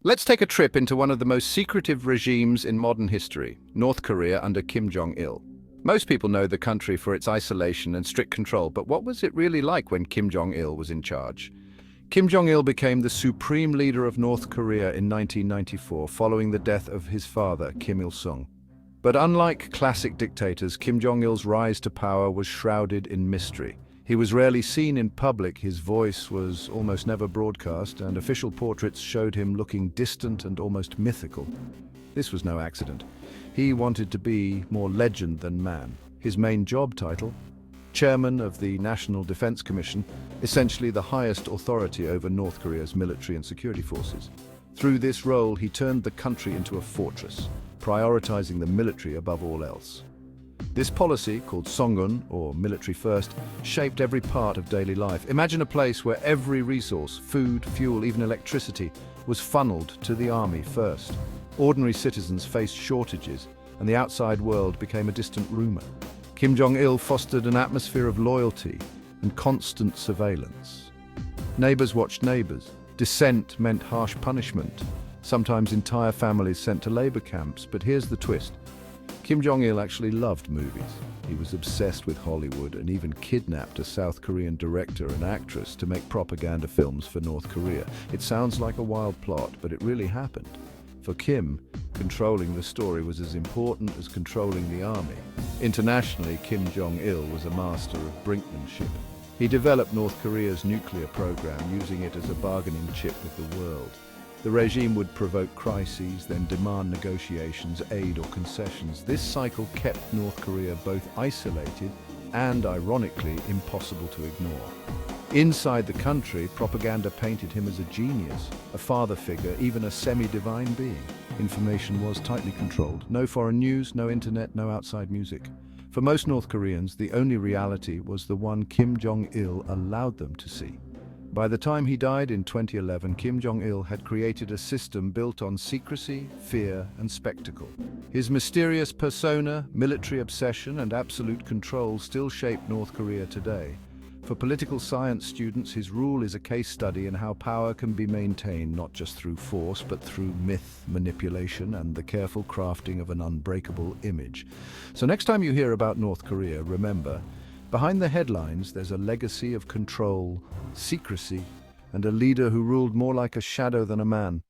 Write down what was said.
Let's take a trip into one of the most secretive regimes in modern history, North Korea under Kim Jong-il. Most people know the country for its isolation and strict control, but what was it really like when Kim Jong-il was in charge? Kim Jong-il became the supreme leader of North Korea in 1994, following the death of his father, Kim Il-sung. But unlike classic dictators, Kim Jong-il's rise to power was shrouded in mystery. He was rarely seen in public, his voice was almost never broadcast, and official portraits showed him looking distant and almost mythical. This was no accident. He wanted to be more legend than man. His main job title? Chairman of the National Defense Commission, essentially the highest authority over North Korea's military and security forces. Through this role, he turned the country into a fortress, prioritizing the military above all else. This policy, called Songun, or military first, shaped every part of daily life. Imagine a place where every resource, food, fuel, even electricity, was funneled to the army first. Ordinary citizens faced shortages, and the outside world became a distant rumor. Kim Jong-il fostered an atmosphere of loyalty and constant surveillance. Neighbors watched neighbors. Dissent meant harsh punishment. Sometimes entire families sent to labor camps, but here's the twist. Kim Jong-il actually loved movies. He was obsessed with Hollywood and even kidnapped a South Korean director and actress to make propaganda films for North Korea. It sounds like a wild plot, but it really happened. For Kim, controlling the story was as important as controlling the army. Internationally, Kim Jong-il was a master of brinkmanship. He developed North Korea's nuclear program, using it as a bargaining chip with the world. The regime would provoke crises, then demand negotiations, aid or concessions. This cycle kept North Korea both isolated and, ironically, impossible to ignore. Inside the country, propaganda painted him as a genius, a father figure, even a semi-divine being. Information was tightly controlled. No foreign news, no internet, no outside music. For most North Koreans, the only reality was the one Kim Jong-il allowed them to see. By the time he died in 2011, Kim Jong-il had created a system built on secrecy, fear, and spectacle. His mysterious persona, military obsession, and absolute control still shape North Korea today. For political science students, his rule is a case study in how power can be maintained not just through force, but through myth, manipulation, and the careful crafting of an unbreakable image. So next time you hear about North Korea, remember, behind the headlines, there's a legacy of control, secrecy, and a leader who ruled more like a shadow than a man.